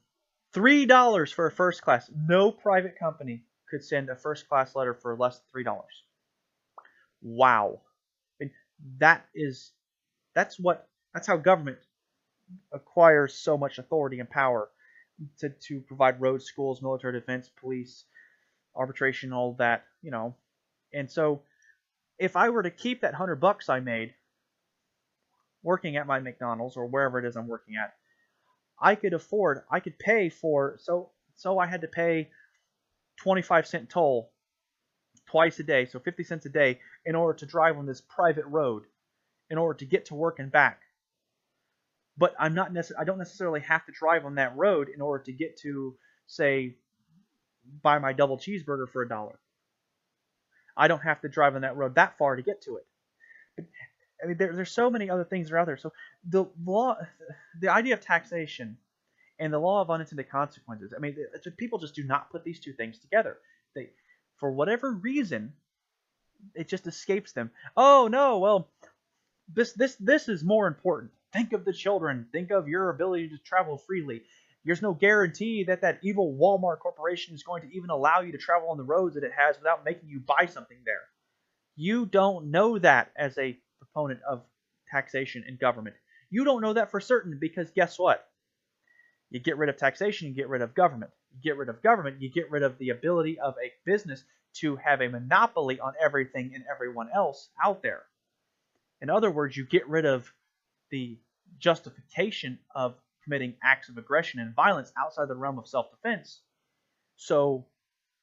for a first class. No private company could send a first class letter for less than $3. Wow. I mean, that's how government acquires so much authority and power to provide roads, schools, military defense, police, arbitration, all that. And so if I were to keep that $100 I made working at my McDonald's or wherever it is I'm working at, I could pay for, so I had to pay 25-cent toll twice a day, so 50 cents a day, in order to drive on this private road, in order to get to work and back. But I don't necessarily have to drive on that road in order to get to, say, buy my double cheeseburger for $1. I don't have to drive on that road that far to get to it. But, I mean, there's so many other things that are out there. So the idea of taxation and the law of unintended consequences. I mean, people just do not put these two things together. For whatever reason, it just escapes them. Oh no, well, this is more important. Think of the children. Think of your ability to travel freely. There's no guarantee that evil Walmart corporation is going to even allow you to travel on the roads that it has without making you buy something there. You don't know that as a proponent of taxation and government. You don't know that for certain because guess what? You get rid of taxation, you get rid of government. You get rid of government, you get rid of the ability of a business to have a monopoly on everything and everyone else out there. In other words, you get rid of the justification of committing acts of aggression and violence outside the realm of self-defense. So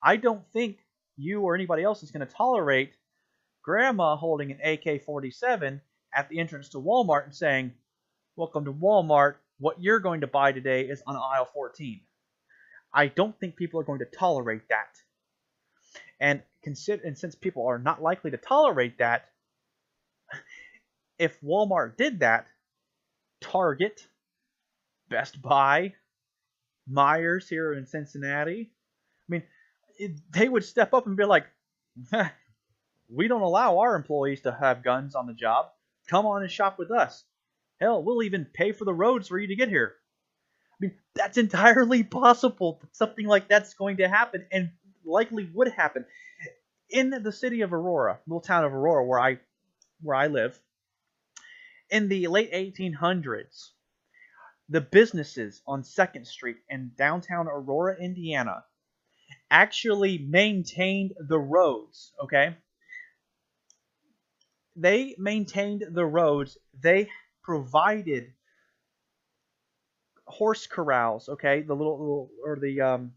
I don't think you or anybody else is going to tolerate Grandma holding an AK-47 at the entrance to Walmart and saying, "Welcome to Walmart. What you're going to buy today is on aisle 14." I don't think people are going to tolerate that. And since people are not likely to tolerate that, if Walmart did that, Target, Best Buy, Myers here in Cincinnati, I mean, they would step up and be like, "We don't allow our employees to have guns on the job. Come on and shop with us. Hell, we'll even pay for the roads for you to get here." I mean, that's entirely possible that something like that's going to happen and likely would happen. In the city of Aurora, little town of Aurora where I live, in the late 1800s, the businesses on 2nd Street in downtown Aurora, Indiana, actually maintained the roads, okay? They maintained the roads. They provided horse corrals, okay? The little or the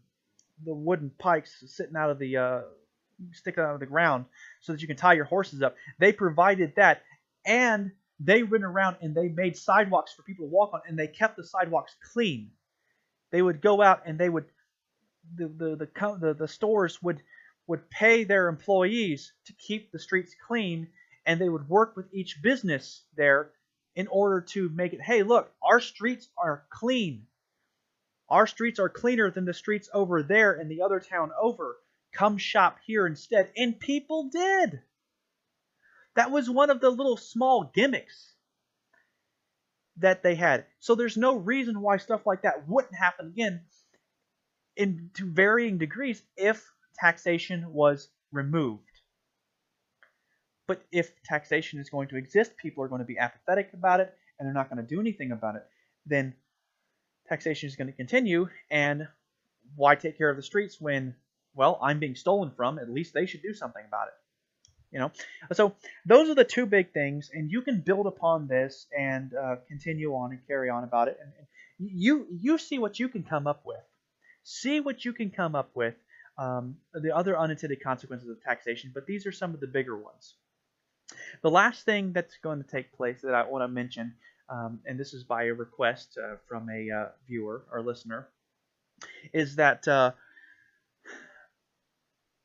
wooden pikes sticking out of the ground so that you can tie your horses up. They provided that, and they went around and they made sidewalks for people to walk on, and they kept the sidewalks clean. They would go out and they would the stores would pay their employees to keep the streets clean, and they would work with each business there in order to make it, hey, look, our streets are clean. Our streets are cleaner than the streets over there in the other town over. Come shop here instead. And people did. That was one of the little small gimmicks that they had. So there's no reason why stuff like that wouldn't happen again to varying degrees if taxation was removed. But if taxation is going to exist, people are going to be apathetic about it, and they're not going to do anything about it, then taxation is going to continue, and why take care of the streets when, well, I'm being stolen from? At least they should do something about it. So those are the two big things, and you can build upon this and continue on and carry on about it. And you see what you can come up with. See what you can come up with. The other unintended consequences of taxation, but these are some of the bigger ones. The last thing that's going to take place that I want to mention, and this is by a request from a viewer or listener, is that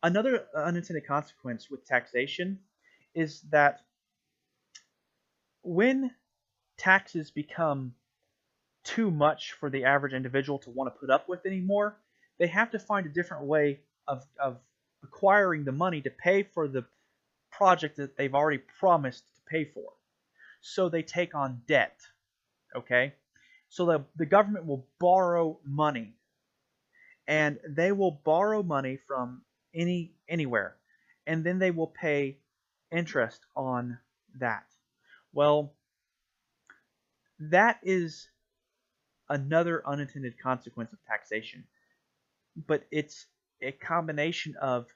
Another unintended consequence with taxation is that when taxes become too much for the average individual to want to put up with anymore, they have to find a different way of acquiring the money to pay for the project that they've already promised to pay for. So they take on debt. Okay? So the government will borrow money, and they will borrow money from anywhere, and then they will pay interest on that. Well, that is another unintended consequence of taxation, but it's a combination of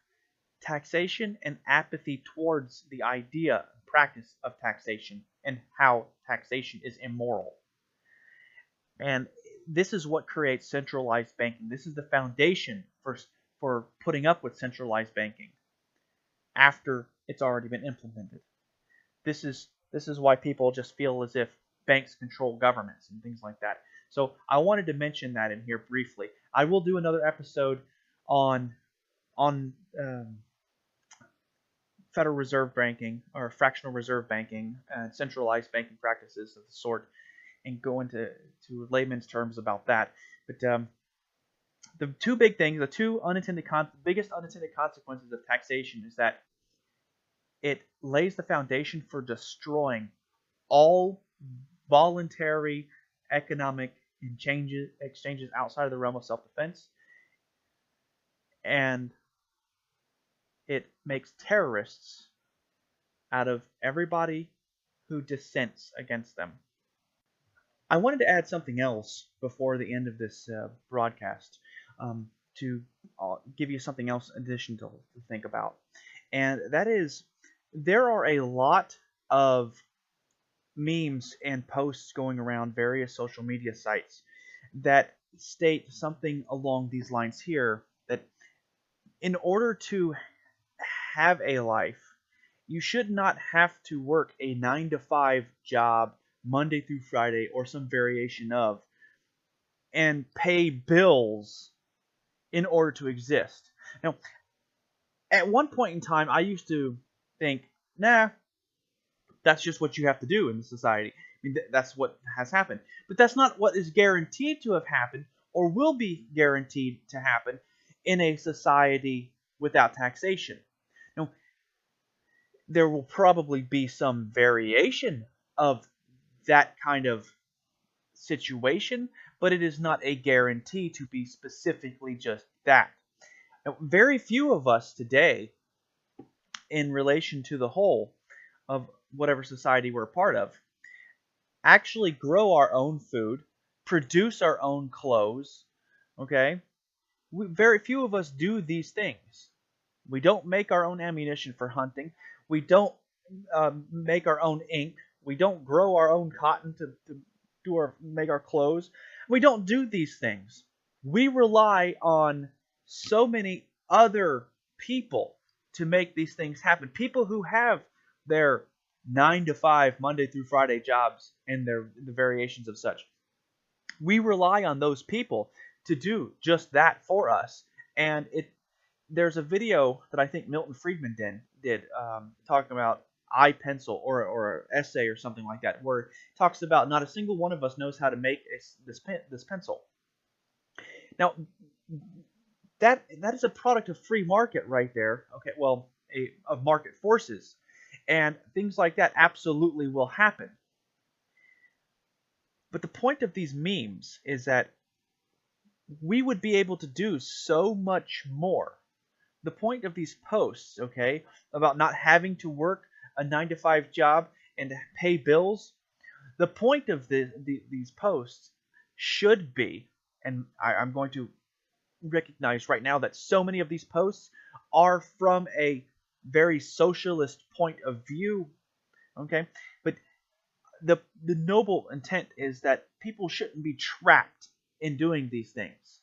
taxation and apathy towards the idea and practice of taxation and how taxation is immoral. And this is what creates centralized banking. This is the foundation for putting up with centralized banking after it's already been implemented. This is why people just feel as if banks control governments and things like that. So I wanted to mention that in here briefly. I will do another episode on Federal Reserve banking or fractional reserve banking and centralized banking practices of the sort, and go into layman's terms about that. But the two big things, the biggest unintended consequences of taxation is that it lays the foundation for destroying all voluntary economic exchanges outside of the realm of self-defense, and it makes terrorists out of everybody who dissents against them. I wanted to add something else before the end of this broadcast, to give you something else in addition to think about. And that is, there are a lot of memes and posts going around various social media sites that state something along these lines here, that in order to have a life, you should not have to work a 9 to 5 job Monday through Friday or some variation of, and pay bills in order to exist. Now, at one point in time, I used to think, nah, that's just what you have to do in the society. I mean, that's what has happened. But that's not what is guaranteed to have happened or will be guaranteed to happen in a society without taxation. Now, there will probably be some variation of that kind of situation, but it is not a guarantee to be specifically just that. Now, very few of us today, in relation to the whole of whatever society we're a part of, actually grow our own food, produce our own clothes. Okay? Very few of us do these things. We don't make our own ammunition for hunting. We don't make our own ink. We don't grow our own cotton to make our clothes. We don't do these things. We rely on so many other people to make these things happen. People who have their 9 to 5 Monday through Friday jobs and the variations of such. We rely on those people to do just that for us. And there's a video that I think Milton Friedman did talking about iPencil or an essay or something like that, where it talks about not a single one of us knows how to make this pencil. Now, that is a product of free market right there. Okay, well, of market forces, and things like that absolutely will happen. But the point of these memes is that we would be able to do so much more. The point of these posts, okay, about not having to work a 9 to 5 job and to pay bills, the point of these posts should be, and I'm going to recognize right now that so many of these posts are from a very socialist point of view, okay, but the noble intent is that people shouldn't be trapped in doing these things.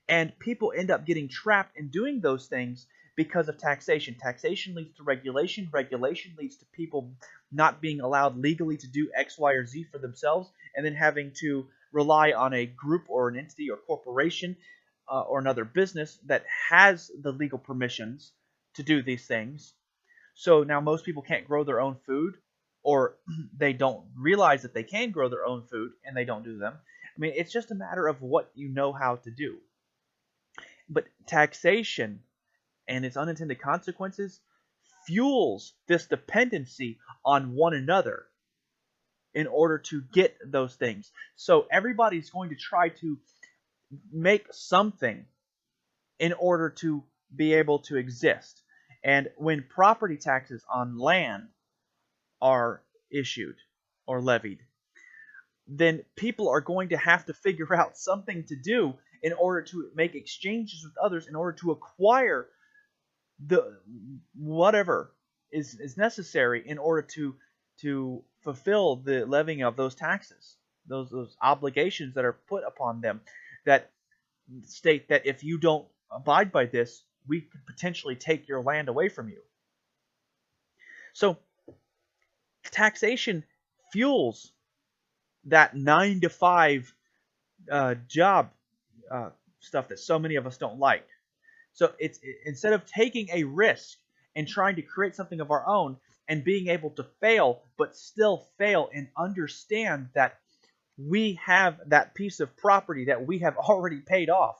And people end up getting trapped in doing those things because of taxation. Taxation leads to regulation. Regulation leads to people not being allowed legally to do X, Y, or Z for themselves, and then having to rely on a group or an entity or corporation or another business that has the legal permissions to do these things. So now most people can't grow their own food, or they don't realize that they can grow their own food and they don't do them. I mean, it's just a matter of what you know how to do. But taxation and its unintended consequences fuels this dependency on one another in order to get those things. So everybody's going to try to make something in order to be able to exist. And when property taxes on land are issued or levied, then people are going to have to figure out something to do in order to make exchanges with others, in order to acquire the whatever is necessary in order to fulfill the levying of those taxes, those obligations that are put upon them, that state that if you don't abide by this, we could potentially take your land away from you. So taxation fuels that 9 to 5 job stuff that so many of us don't like. So instead of taking a risk and trying to create something of our own and being able to fail, but still fail and understand that we have that piece of property that we have already paid off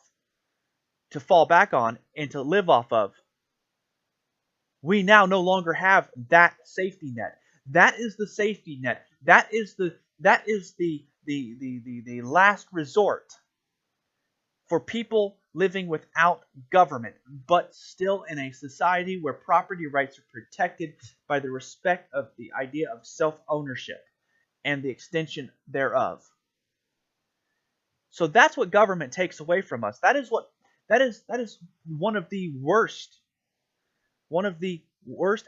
to fall back on and to live off of, we now no longer have that safety net. That is the safety net. That is the last resort for people living without government, but still in a society where property rights are protected by the respect of the idea of self-ownership and the extension thereof. So that's what government takes away from us. That is one of the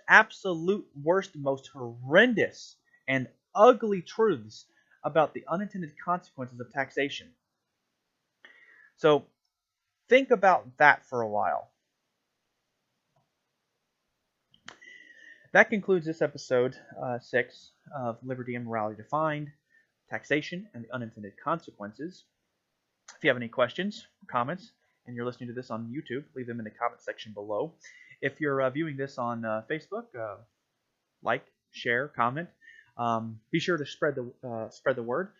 absolute worst, most horrendous and ugly truths about the unintended consequences of taxation. So think about that for a while. That concludes this episode 6 of Liberty and Morality Defined, Taxation and the Unintended Consequences. If you have any questions, comments, and you're listening to this on YouTube, leave them in the comment section below. If you're viewing this on Facebook, like, share, comment. Be sure to spread the word.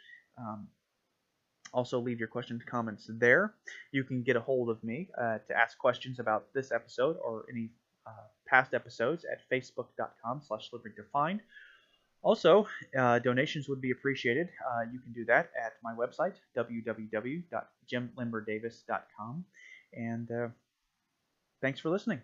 Also, leave your questions, comments there. You can get a hold of me to ask questions about this episode or any past episodes at facebook.com/libertydefined. Also, donations would be appreciated. You can do that at my website, www.jimlimberdavis.com. And thanks for listening.